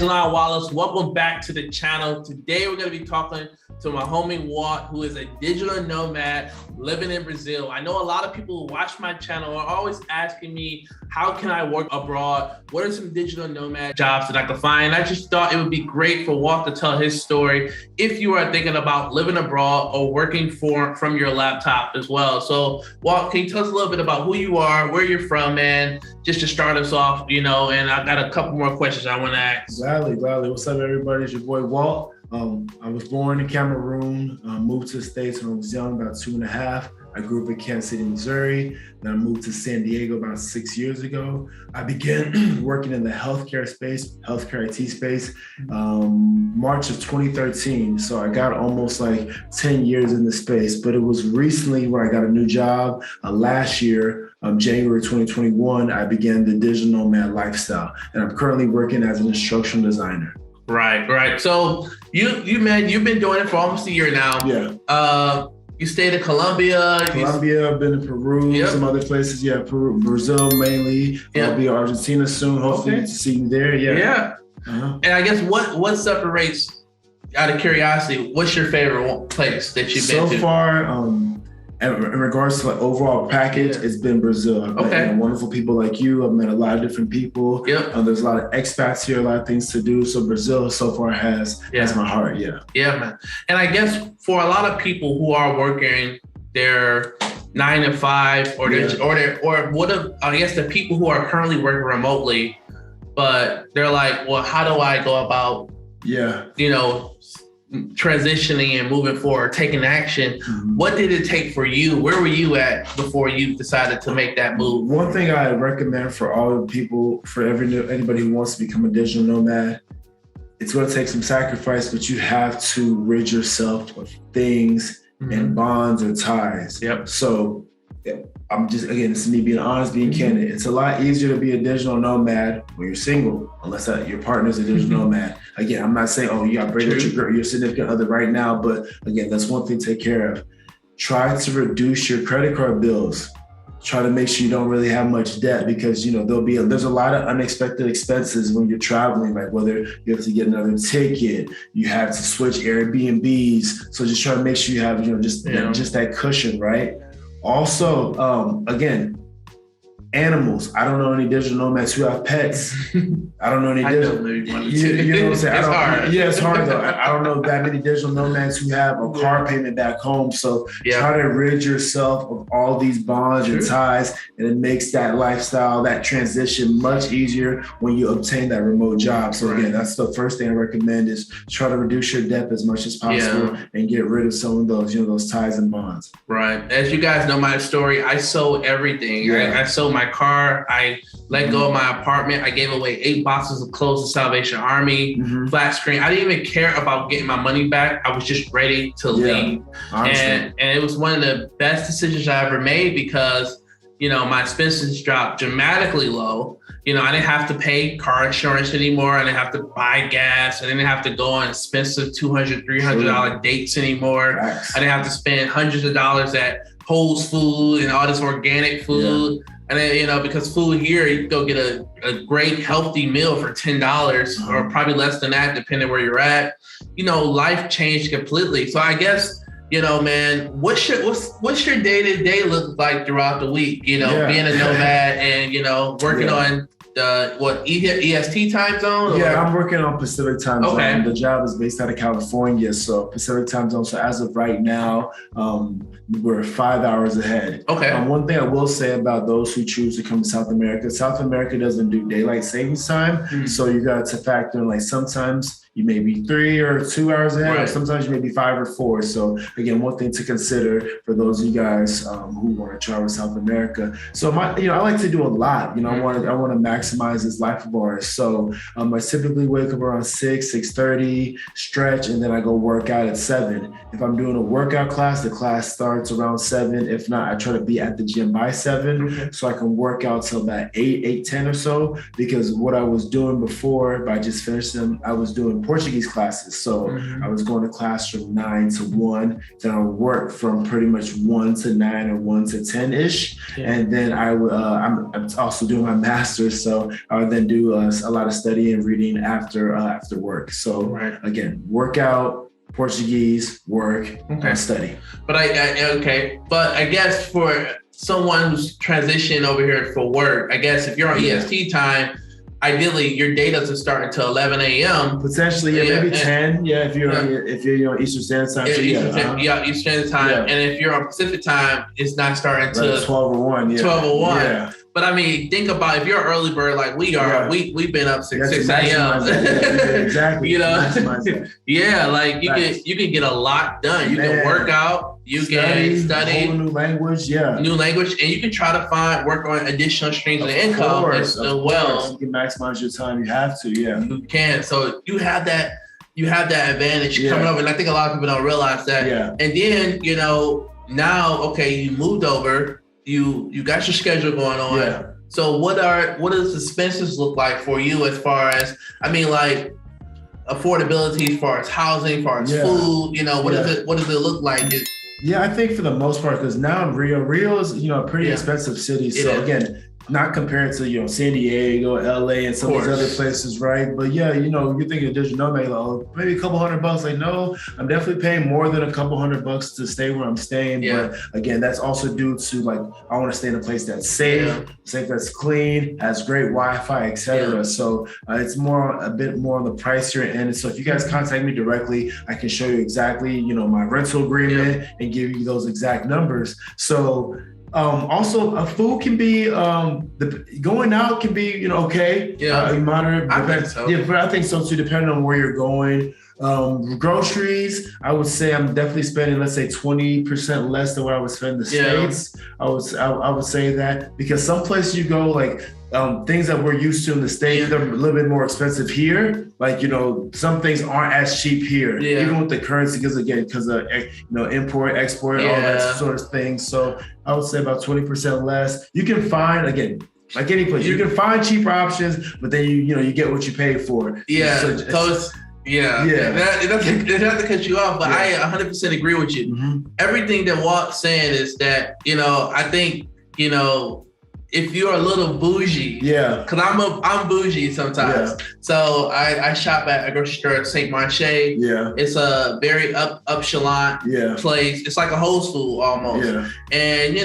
Nomad Wallace. Welcome back to the channel. Today we're going to be talking to my homie Walt, who is a digital nomad living in Brazil. I know a lot of people who watch my channel are always asking me, how can I work abroad? What are some digital nomad jobs that I can find? I just thought it would be great for Walt to tell his story if you are thinking about living abroad or working from your laptop as well. So Walt, can you tell us a little bit about who you are, where you're from, man, just to start us off, and I got a couple more questions I want to ask. Gladly. What's up, everybody? It's your boy, Walt. I was born in Cameroon, moved to the States when I was young, about 2.5. I grew up in Kansas City, Missouri. Then I moved to San Diego about 6 years ago. I began working in the healthcare IT space, March of 2013. So I got almost like 10 years in the space, but it was recently where I got a new job last year. January 2021, I began the digital nomad lifestyle, and I'm currently working as an instructional designer. Right. So you've been doing it for almost a year now. Yeah. You stayed in Colombia. I've been in Peru, some other places. Yeah, Peru, Brazil mainly. I'll be in Argentina soon. Hopefully to see you there. Yeah. Uh-huh. And I guess what separates, out of curiosity, what's your favorite place that you've been to? So far, in regards to the overall package, it's been Brazil. I've met wonderful people like you. I've met a lot of different people. There's a lot of expats here, a lot of things to do. So Brazil so far has my heart. Yeah, man. And I guess for a lot of people who are working their 9 to 5, or I guess the people who are currently working remotely, but they're like, well, how do I go about transitioning and moving forward, taking action? Mm-hmm. What did it take for you? Where were you at before you decided to make that move? One thing I recommend for all the people, for anybody who wants to become a digital nomad, it's going to take some sacrifice, but you have to rid yourself of things and bonds or ties. So I'm just, again, this is me being honest, being candid. It's a lot easier to be a digital nomad when you're single, unless your partner's a digital nomad. Again, I'm not saying, you got to break up your significant other right now, but again, that's one thing to take care of. Try to reduce your credit card bills. Try to make sure you don't really have much debt, because there's a lot of unexpected expenses when you're traveling, like whether you have to get another ticket, you have to switch Airbnbs. So just try to make sure you have just that cushion, right? Also, again, animals. I don't know any digital nomads who have pets. I don't know any digital. You know what I'm saying? It's hard. Yeah, it's hard though. I don't know that many digital nomads who have a car payment back home. So try to rid yourself of all these bonds and ties, and it makes that lifestyle, that transition much easier when you obtain that remote job. So again, that's the first thing I recommend, is try to reduce your debt as much as possible and get rid of some of those, those ties and bonds. Right. As you guys know my story, I sold everything. I sold my car. I let go of my apartment. I gave away 8 boxes of clothes to Salvation Army, flat screen. I didn't even care about getting my money back. I was just ready to leave. And it was one of the best decisions I ever made, because, my expenses dropped dramatically low. I didn't have to pay car insurance anymore. I didn't have to buy gas. I didn't have to go on expensive $200, $300 dates anymore. I didn't have to spend hundreds of dollars at Whole Foods and all this organic food. And then, because food here, you can go get a great healthy meal for $10 or probably less than that, depending where you're at. Life changed completely. So I guess, man, what's your day-to-day look like throughout the week? Being a nomad and, working on EST time zone? Yeah, I'm working on Pacific time zone. The job is based out of California, so Pacific time zone. So as of right now, we're 5 hours ahead. One thing I will say about those who choose to come to South America doesn't do daylight savings time. So you got to factor in, like, sometimes you may be 3 or 2 hours ahead, or sometimes you may be 5 or 4. So again, one thing to consider for those of you guys who want to travel to South America. So I like to do a lot. I want to maximize this life of ours. So I typically wake up around 6:30, stretch, and then I go work out at 7. If I'm doing a workout class, the class starts around 7. If not, I try to be at the gym by 7 so I can work out till about 8:10 or so. Because what I was doing before, by just finishing them, I was doing Portuguese classes. So I was going to class from 9 to 1. Then I would work from pretty much 1 to 9 or 1 to 10-ish. Yeah. And then I'm also doing my master's. So I would then do a lot of studying and reading after work. So again, workout, Portuguese, work, and study. But I guess for someone who's transitioning over here for work, I guess if you're on EST time, ideally your day doesn't start until 11 a.m. Potentially, maybe 10. Yeah, if you're on Eastern Standard Time. Eastern Standard Time. Yeah. And if you're on Pacific Time, it's not starting until 12 or 1. Yeah. 12 or 1. Yeah. But I mean, think about if you're an early bird like we are, we've been up 6 a.m. Exactly. You know, like you can get a lot done. You can work out, you can study, whole new language, and you can try to work on additional streams of income as well. You can maximize your time. You have to, you can. So you have that advantage coming over, and I think a lot of people don't realize that. Yeah. And then now you moved over. You got your schedule going on. Yeah. So what does the expenses look like for you as far as, like affordability, as far as housing, as far as food, what does it look like? I think for the most part, because now in Rio is, a pretty expensive city. So again, not compared to, San Diego, LA, and some of these other places, right? But you think of digital nomad, maybe a couple $100. Like, no, I'm definitely paying more than a couple $100 to stay where I'm staying. Yeah. But again, that's also due to I want to stay in a place that's safe, that's clean, has great Wi-Fi, etc. Yeah. So it's a bit more on the pricier end. So if you guys contact me directly, I can show you exactly, my rental agreement and give you those exact numbers. So also, food can be going out can be okay. Moderate. I think so. Yeah, but I think so too. Depending on where you're going. Groceries, I would say I'm definitely spending, let's say 20% less than what I would spend in the States. I would say that, because some places you go, things that we're used to in the States, they're a little bit more expensive here. Some things aren't as cheap here, even with the currency, because of import, export, all that sort of thing. So I would say about 20% less. You can find, again, like any place, you can find cheaper options, but then you get what you pay for. Yeah. So it's not to cut you off, but I 100% agree with you. Mm-hmm. Everything that Walt's saying is that, I think, if you're a little bougie, because I'm bougie sometimes. Yeah. So I shop at a grocery store at St. Marche. Yeah. It's a very upshalant place. It's like a Whole Foods almost. Yeah. And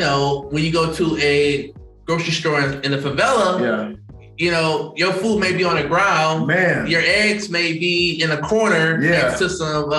when you go to a grocery store in the favela, your food may be on the ground. Man. Your eggs may be in a corner next to some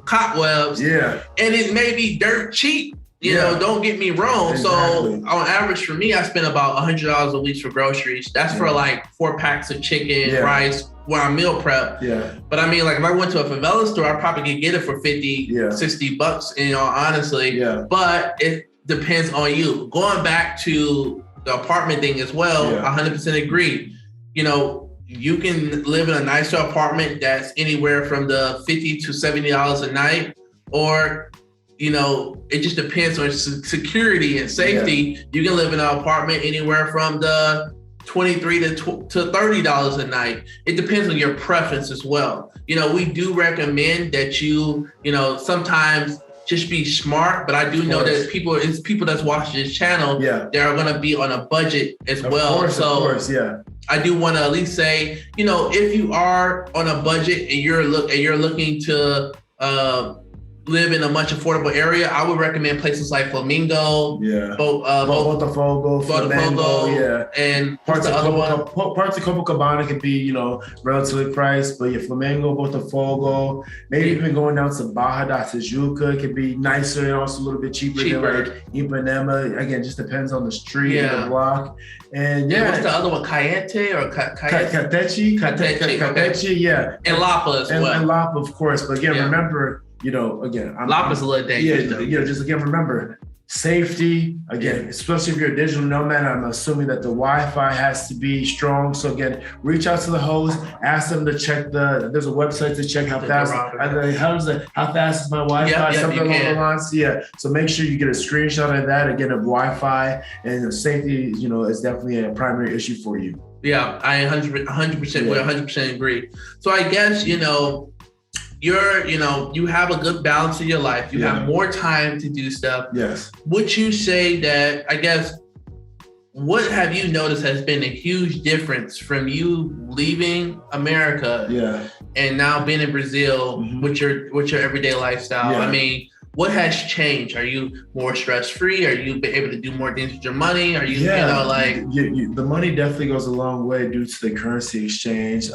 cobwebs. Yeah. And it may be dirt cheap. Don't get me wrong. Exactly. So on average for me, I spend about $100 a week for groceries. That's for 4 packs of chicken, rice, while I meal prep. Yeah. But if I went to a favela store, I probably could get it for $50, $60, honestly. Yeah. But it depends on you. Going back to the apartment thing as well, 100% agree. You can live in a nicer apartment that's anywhere from the $50 to $70 a night, or it just depends on security and safety. Yeah. You can live in an apartment anywhere from the $23 to $30 a night. It depends on your preference as well. We do recommend that you sometimes just be smart, but I do know that people that's watching this channel, they're going to be on a budget as well. Of course, I do want to at least say, if you are on a budget and you're looking to live in a much affordable area, I would recommend places like Flamingo, Botafogo, and parts of Copacabana can be, relatively priced, but Flamingo, Botafogo, maybe even going down to Barra da Tijuca can be nicer and also a little bit cheaper. Than Ipanema. Again, just depends on the street and the block. And what's the other one? Cayete or Catechi, and Lapa as well. And Lapa, of course. But again, remember, Lapa's a little dangerous. Just again, remember safety. Again, especially if you're a digital nomad, I'm assuming that the Wi-Fi has to be strong. So again, reach out to the host, ask them to check there's a website to check how fast. How fast is my Wi-Fi? Something along the lines. Yeah. So make sure you get a screenshot of that. Again, of Wi-Fi, and safety, is definitely a primary issue for you. Yeah, I 100% agree. So I guess, you have a good balance in your life. You have more time to do stuff. Yes. Would you say that, I guess, what have you noticed has been a huge difference from you leaving America and now being in Brazil with your everyday lifestyle? I mean, what has changed? Are you more stress-free? Are you able to do more things with your money? Are you, the money definitely goes a long way due to the currency exchange.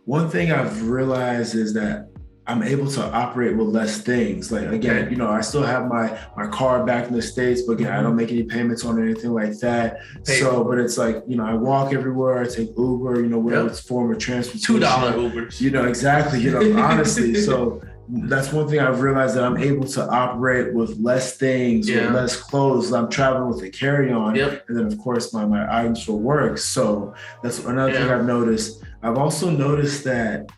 One thing I've realized is that I'm able to operate with less things. Like, again, I still have my car back in the States, but again, I don't make any payments on anything like that. But it's like, I walk everywhere, I take Uber, whatever form of transportation. $2 Ubers. Exactly, honestly. So that's one thing I've realized, that I'm able to operate with less things, with less clothes. I'm traveling with a carry-on, and then of course my items for work. So that's another thing I've noticed. I've also noticed that,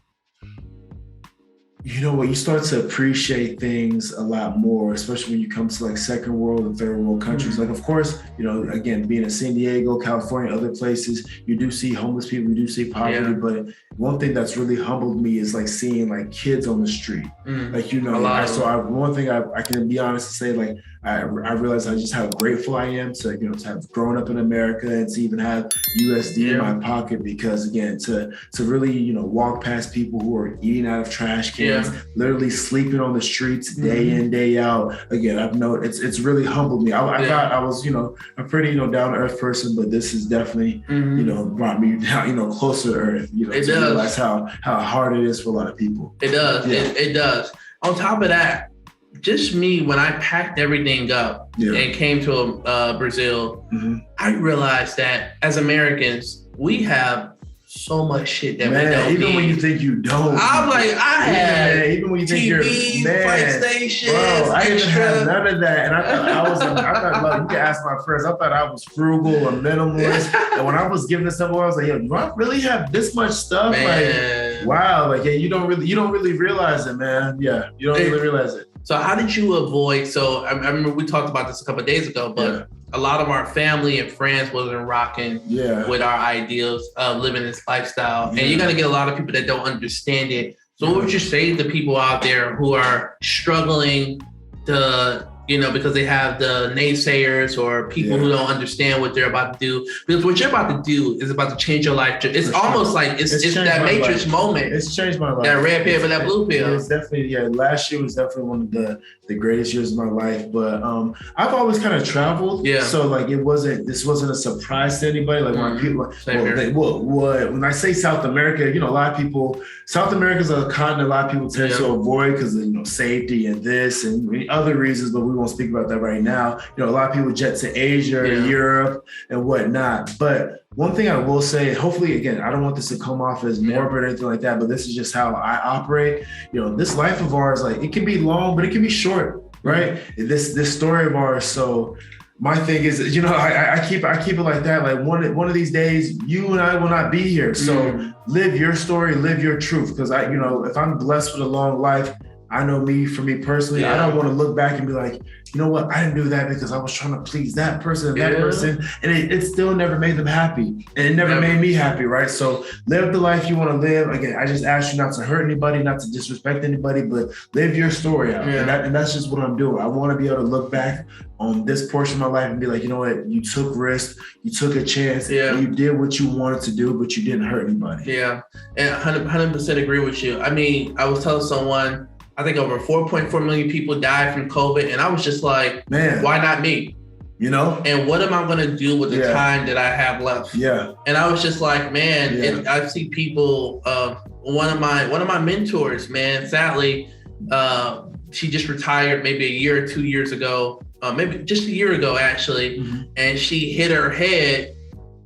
you start to appreciate things a lot more, especially when you come to like second world and third world countries. Like, of course, again, being in San Diego, California, other places, you do see homeless people, you do see poverty, but one thing that's really humbled me is like seeing like kids on the street. One thing I can be honest and say, like, I realize just how grateful I am to have grown up in America and to even have USD in my pocket, because again, to really walk past people who are eating out of trash cans, literally sleeping on the streets day in, day out. Again, I've known it's really humbled me. I thought I was a pretty down to earth person, but this has definitely brought me down closer to earth. To realize how hard it is for a lot of people. It does. It does. On top of that, just me, when I packed everything up and came to Brazil, I realized that as Americans, we have so much shit that we don't even need. When you think you don't. I'm like, I had even when you think TVs, PlayStation, I didn't have none of that. And I thought, you can ask my friends, I thought I was frugal and minimalist. And when I was giving this stuff away, I was like, do I really have this much stuff? Man. Like, wow. Like, you don't really realize it, man. Yeah, you don't really realize it. So how did you avoid, I remember we talked about this a couple of days ago, but a lot of our family and friends wasn't rocking with our ideals of living this lifestyle. And you're going to get a lot of people that don't understand it. So what would you say to people out there who are struggling to, because they have the naysayers or people who don't understand what they're about to do? Because what you're about to do is about to change your life. It's almost like it's that Matrix moment. It's changed my life. That red pill and that blue pill. It's definitely, last year was definitely one of the greatest years of my life. But I've always kind of traveled. So like this wasn't a surprise to anybody. Like when people, when I say South America, a lot of people, South America is a continent a lot of people tend to avoid because of safety and this and other reasons, but we won't speak about that right now. A lot of people jet to Asia, Europe, and whatnot. But one thing I will say, hopefully, again, I don't want this to come off as morbid or anything like that, but this is just how I operate. This life of ours, like, it can be long, but it can be short, right? This story of ours. So my thing is, I keep it like that. Like one of these days, you and I will not be here. So live your story, live your truth. Because if I'm blessed with a long life, I know for me personally, I don't want to look back and be like, you know what, I didn't do that because I was trying to please that person and that person. And it still never made them happy. And it never made me happy, right? So live the life you want to live. Again, I just ask you not to hurt anybody, not to disrespect anybody, but live your story out. And that's just what I'm doing. I want to be able to look back on this portion of my life and be like, you know what, you took risks, you took a chance, and you did what you wanted to do, but you didn't hurt anybody. Yeah, and 100% agree with you. I mean, I was telling someone, I think over 4.4 million people died from COVID. And I was just like, man, why not me? And what am I going to do with the time that I have left? And I was just like, man, I see people, one of my mentors, man, sadly, she just retired maybe a year or 2 years ago, maybe just a year ago, actually. And she hit her head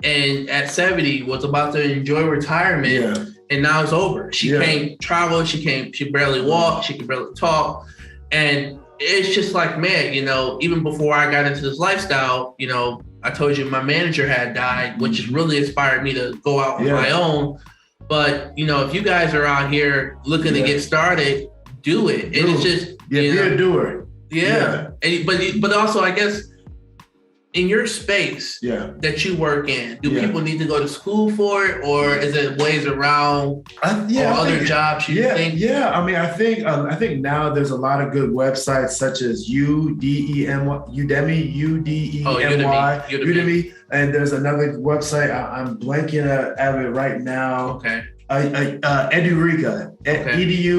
and at 70 was about to enjoy retirement. And now it's over. She can't travel. She barely walk. She can barely talk. And it's just like, man, even before I got into this lifestyle, I told you my manager had died, which has really inspired me to go out on my own. But, if you guys are out here looking to get started, do it. And it's just, be a doer. And, but also, I guess, in your space that you work in, do people need to go to school for it, or is it ways around other jobs you think? Yeah, I mean, I think now there's a lot of good websites such as Udemy, and there's another website I'm blanking at it right now. Okay. Edureka, Edureka.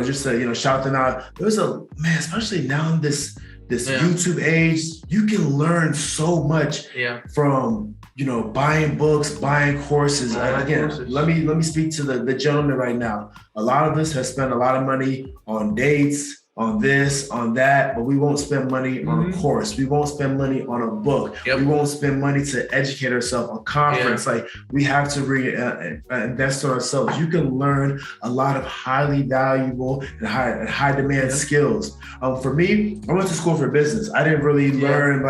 Just to shout them out. There's especially now in this YouTube age, you can learn so much from buying books, buying courses. Let me speak to the gentleman right now. A lot of us have spent a lot of money on dates, on this, on that, but we won't spend money on a course. We won't spend money on a book. We won't spend money to educate ourselves on conference. Like, we have to invest in ourselves. You can learn a lot of highly valuable and high demand skills. For me, I went to school for business. I didn't really learn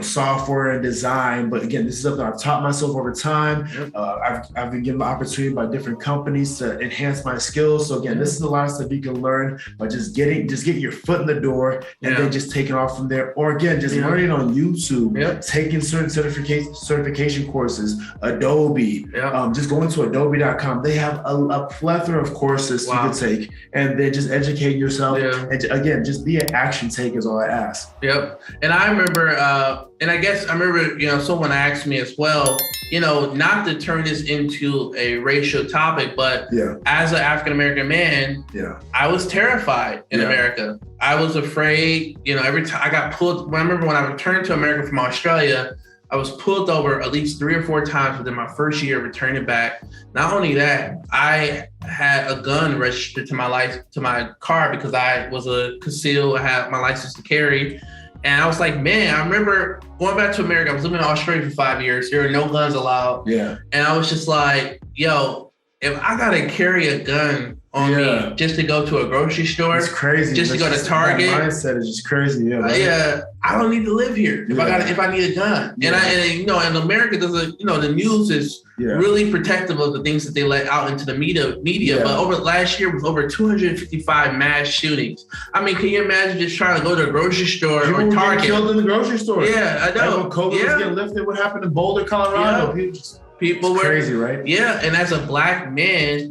software and design, but again, this is something I've taught myself over time. I've been given the opportunity by different companies to enhance my skills. So again, this is a lot of stuff you can learn by just getting your foot in the door and then just taking off from there. Or again, just learning on YouTube, taking certain certification courses, Adobe, just going to adobe.com. They have a plethora of courses you can take, and then just educate yourself. And again, just be an action taker is all I ask. And I remember, someone asked me as well, not to turn this into a racial topic, but as an African-American man, I was terrified in America. I was afraid, every time I got pulled. I remember when I returned to America from Australia, I was pulled over at least 3 or 4 times within my first year returning back. Not only that, I had a gun registered to my car because I was a conceal. I had my license to carry. And I was like, man, I remember going back to America. I was living in Australia for 5 years. There were no guns allowed. And I was just like, yo, if I got to carry a gun on me just to go to a grocery store, it's crazy. Just to go to Target. That mindset is just crazy. I don't need to live here if I need a gun. And in America, the news is really protective of the things that they let out into the media. But over last year was over 255 mass shootings. I mean, can you imagine just trying to go to a grocery store or Target? Killed in the grocery store. I know. Like when COVID was getting lifted, what happened in Boulder, Colorado? People were crazy, right? And as a black man,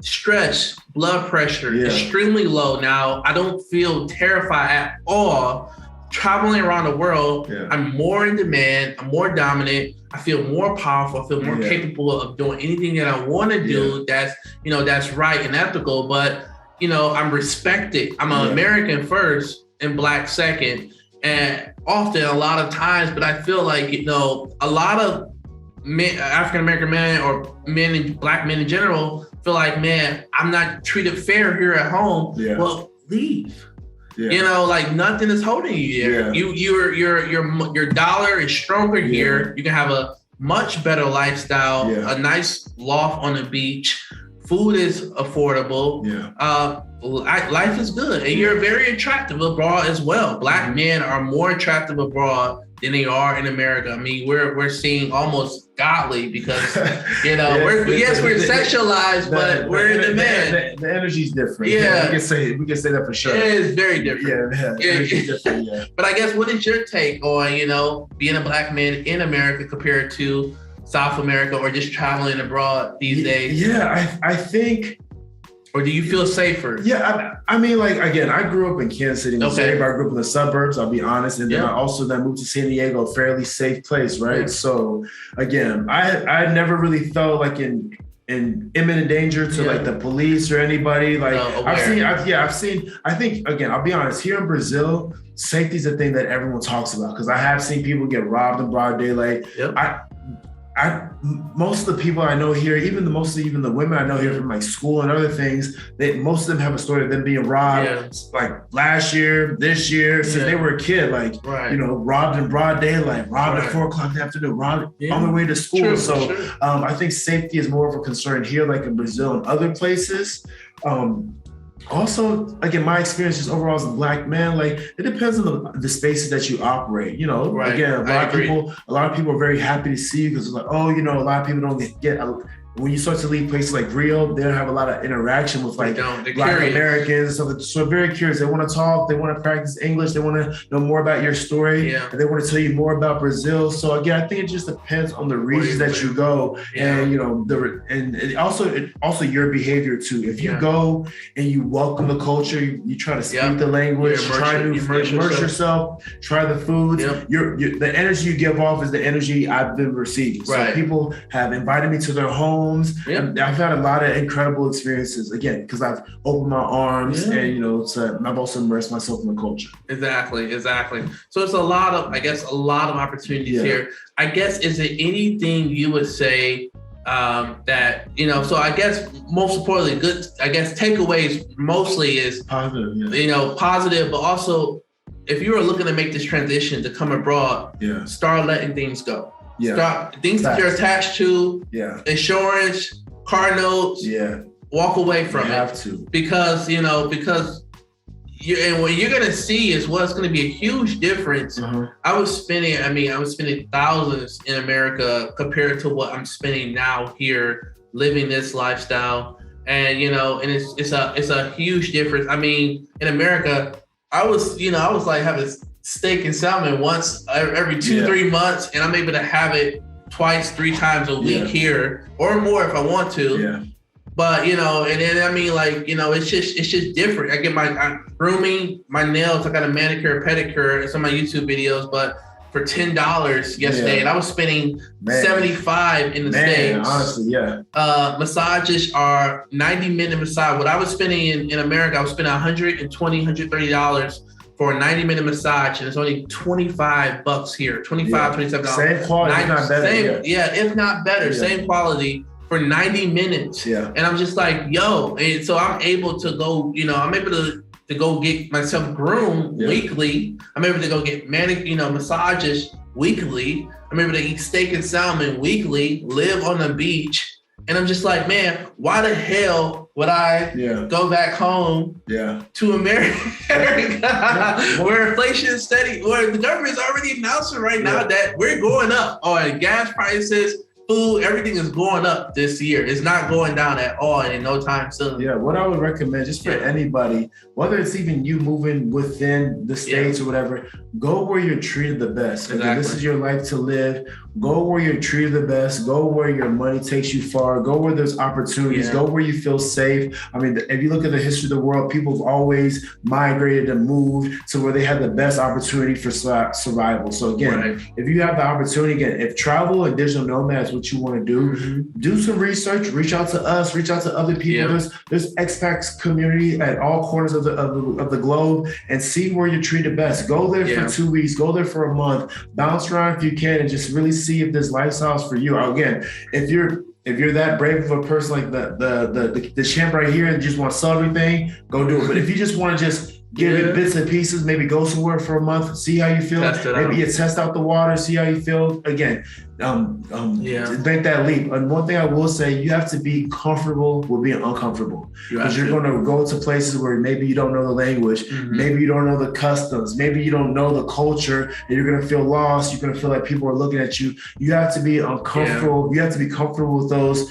stress, blood pressure, extremely low. Now, I don't feel terrified at all. Traveling around the world, I'm more in demand, I'm more dominant, I feel more powerful, I feel more capable of doing anything that I want to do that's right and ethical, but I'm respected. I'm an American first and black second. And often, a lot of times, but I feel like, a lot of men, African-American men or men and black men in general feel like, man, I'm not treated fair here at home. Well, leave. Like nothing is holding you there. Your dollar is stronger here. You can have a much better lifestyle, a nice loft on the beach. Food is affordable. Life is good, and you're very attractive abroad as well. Black men are more attractive abroad than they are in America. I mean, we're seeing almost godly because we're sexualized, but we're in demand. The energy's different. We can say that for sure. It is very different. Energy's different. But I guess, what is your take on being a black man in America compared to South America or just traveling abroad these days? I think. Or do you feel safer? I mean, like, again, I grew up in Kansas City, Missouri, but I grew up in the suburbs, I'll be honest. And then I also moved to San Diego, a fairly safe place, right? So again, I never really felt like in imminent danger to like the police or anybody. Like I've seen, I think, again, I'll be honest, here in Brazil, safety is a thing that everyone talks about because I have seen people get robbed in broad daylight. Most of the people I know here, even the women I know here from like school and other things, most of them have a story of them being robbed like last year, this year, since they were a kid, like robbed in broad daylight, robbed at 4 o'clock in the afternoon, robbed on their way to school. I think safety is more of a concern here, like in Brazil and other places. Also, again, my experience just overall as a black man, like it depends on the spaces that you operate. Again, a lot of people are very happy to see you because it's like, a lot of people don't when you start to leave places like Rio, they don't have a lot of interaction with like Black curious. Americans. So they're very curious. They want to talk. They want to practice English. They want to know more about your story. And they want to tell you more about Brazil. So again, I think it just depends on the regions that you go, and and also your behavior too. If you go and you welcome the culture, you try to speak the language, try to immerse yourself, try the foods. The energy you give off is the energy I've been receiving. So people have invited me to their homes. And I've had a lot of incredible experiences, again, because I've opened my arms and, I've also immersed myself in the culture. Exactly. So it's a lot of opportunities here. I guess, is there anything you would say that, so I guess most importantly, takeaways mostly is positive, positive, but also if you are looking to make this transition to come abroad, start letting things go. Start things that you're attached to, insurance, car notes, walk away from it. You have to. Because what you're gonna see is what's gonna be a huge difference. I was spending thousands in America compared to what I'm spending now here, living this lifestyle. And and it's a huge difference. I mean, in America, I was like having steak and salmon once every 2-3 months, and I'm able to have it twice, 3 times a week here, or more if I want to. But and then it's just different. I get my grooming, my nails. I got a manicure, pedicure. It's on my YouTube videos, but for $10 yesterday, and I was spending $75 in the States. Honestly, massages are 90-minute massage. What I was spending in America, I was spending $120, $130 for a 90-minute massage, and it's only $25 here. $25, $27. Same quality, if not better. If not better, same quality for 90 minutes. And I'm just like, and so I'm able to go, I'm able to go get myself groomed weekly. I'm able to go get massages weekly. I'm able to eat steak and salmon weekly, live on the beach. And I'm just like, man, why the hell would I go back home to America where inflation is steady, where the government is already announcing right now that we're going up on gas prices, food, everything is going up this year. It's not going down at all in no time soon. What I would recommend just for anybody, whether it's even you moving within the States or whatever, go where you're treated the best. This is your life to live. Go where you're treated the best. Go where your money takes you far. Go where there's opportunities. Go where you feel safe. I mean, if you look at the history of the world, people have always migrated and moved to where they had the best opportunity for survival. So again, if you have the opportunity, if travel and digital nomad is what you want to do, do some research, reach out to us, reach out to other people. There's expats community at all corners of the globe, and see where you're treated best. Go there for 2 weeks, go there for a month, bounce around if you can, and just really see if this lifestyle is for you. Again, if you're that brave of a person like the champ right here and just want to sell everything, go do it. But if you just want to just give it bits and pieces, maybe go somewhere for a month, see how you feel. Maybe you test out the water, see how you feel. Again, make that leap. And one thing I will say, you have to be comfortable with being uncomfortable, because you're going to go to places where maybe you don't know the language, maybe you don't know the customs, maybe you don't know the culture, and you're going to feel lost. You're going to feel like people are looking at you. You have to be uncomfortable. You have to be comfortable with those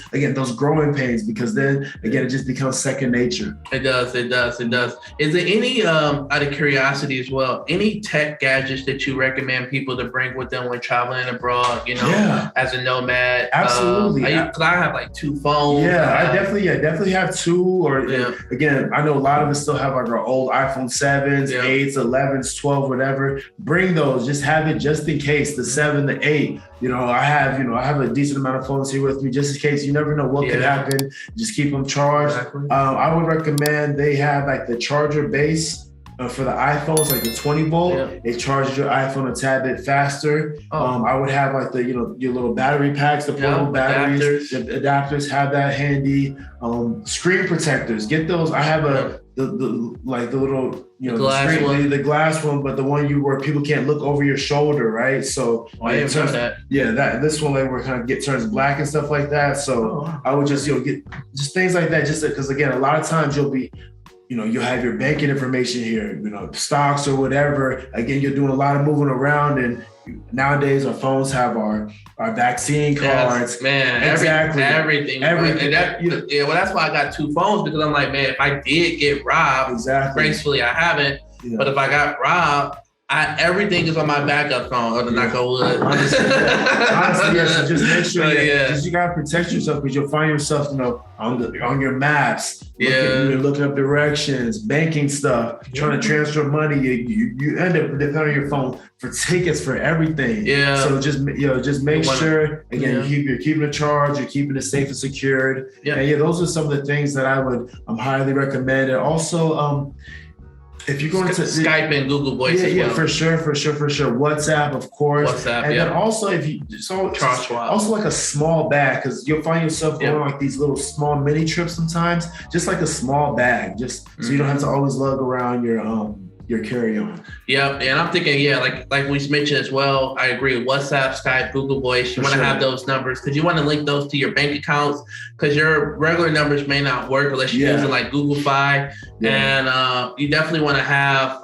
growing pains, because then again, it just becomes second nature. It does. Is there any, out of curiosity as well, any tech gadgets that you recommend people to bring with them when traveling abroad, as a nomad? Absolutely. Because I have like 2 phones. I definitely have 2. Or again, I know a lot of us still have like our old iPhone 7s, 8s, 11s, 12, whatever. Bring those. Just have it just in case. The 7, the 8. I have a decent amount of phones here with me just in case. You never know what could happen. Just keep them charged. I would recommend they have like the charger base. For the iPhones, like the 20 volt, it charges your iPhone a tad bit faster. I would have like the your little battery packs, the portable batteries, the adapters. Have that handy. Screen protectors, get those. I have the little the glass one, but the one where people can't look over your shoulder, right? So this one where it turns black and stuff like that. So I would just get just things like that, just because again, a lot of times you'll have your banking information here, stocks or whatever. Again, you're doing a lot of moving around, and nowadays our phones have our vaccine cards. Yes, man, exactly. Everything. And well, that's why I got 2 phones, because I'm like, man, if I did get robbed, gracefully I haven't, but if I got robbed, everything is on my backup phone, or the knock on wood. Honestly, yes. So just make sure you gotta protect yourself, because you'll find yourself, on your maps. You're looking up directions, banking stuff, trying to transfer money. You end up depending on your phone for tickets, for everything. Yeah. So just make sure again you're keeping the charge, you're keeping it safe and secured. Yeah. And those are some of the things that I would highly recommend. And also if you're going to Skype and Google Voice as well. For sure. WhatsApp, of course. And then also also like a small bag, because you'll find yourself going like these little small mini trips sometimes. Just like a small bag, just so you don't have to always lug around your carry-on. Yep, and I'm thinking, like we mentioned as well, I agree. WhatsApp, Skype, Google Voice, you want to have those numbers, because you want to link those to your bank accounts, because your regular numbers may not work unless you're using like Google Fi. And you definitely want to have,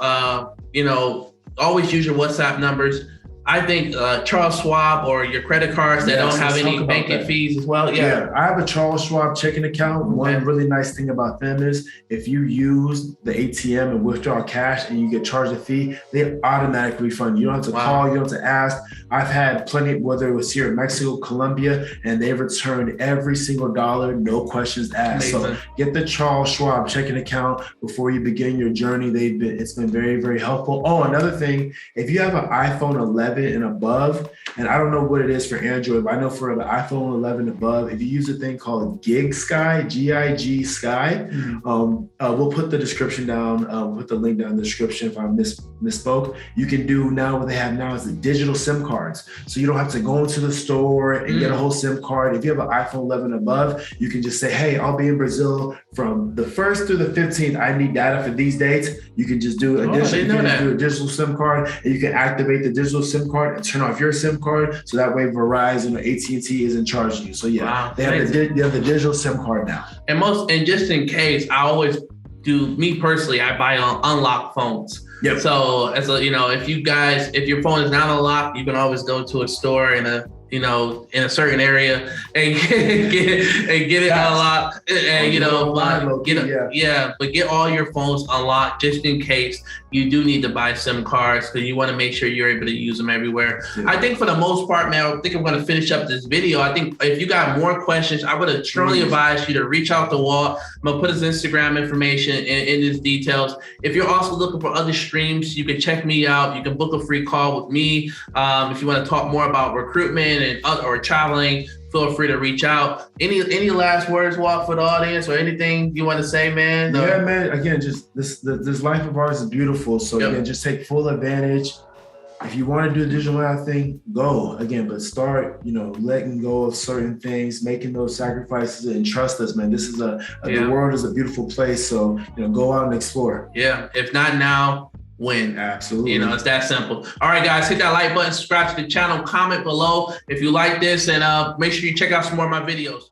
always use your WhatsApp numbers. I think Charles Schwab or your credit cards that don't have any banking fees as well. Yeah, I have a Charles Schwab checking account. One really nice thing about them is if you use the ATM and withdraw cash and you get charged a fee, they automatically refund you. You don't have to call, you don't have to ask. I've had plenty, whether it was here in Mexico, Colombia, and they returned every single dollar, no questions asked. Amazing. So get the Charles Schwab checking account before you begin your journey. It's been very, very helpful. Oh, another thing, if you have an iPhone 11 and above, and I don't know what it is for Android, but I know for the iPhone 11 above, if you use a thing called Gig Sky, G-I-G Sky, we'll put the description down, put the link down in the description if I misspoke. You can do now, what they have now is the digital SIM cards. So you don't have to go into the store and get a whole SIM card. If you have an iPhone 11 above, you can just say, hey, I'll be in Brazil from the 1st through the 15th. I need data for these dates. You can just do a digital SIM card, and you can activate the digital SIM card and turn off your SIM card, so that way Verizon or AT&T isn't charging you. So they have the digital SIM card now. And just in case, I always do. Me personally, I buy on unlocked phones. Yep. So if your phone is not unlocked, you can always go to a store in a certain area and get it unlocked, but get all your phones unlocked just in case you do need to buy SIM cards, because you want to make sure you're able to use them everywhere. Yeah. I think for the most part, man, I think I'm going to finish up this video. I think if you got more questions, I would strongly advise you to reach out to Walt. I'm going to put his Instagram information in his details. If you're also looking for other streams, you can check me out. You can book a free call with me. If you want to talk more about recruitment or traveling, feel free to reach out. Any last words, Walt, for the audience, or anything you want to say, man? Yeah, man. Again, just this life of ours is beautiful. So again, just take full advantage. If you want to do the digital life thing, go again, but start, letting go of certain things, making those sacrifices, and trust us, man. This is the world is a beautiful place. So go out and explore. Yeah. If not now, when? Absolutely. It's that simple. All right, guys, hit that like button, subscribe to the channel, comment below if you like this, and make sure you check out some more of my videos.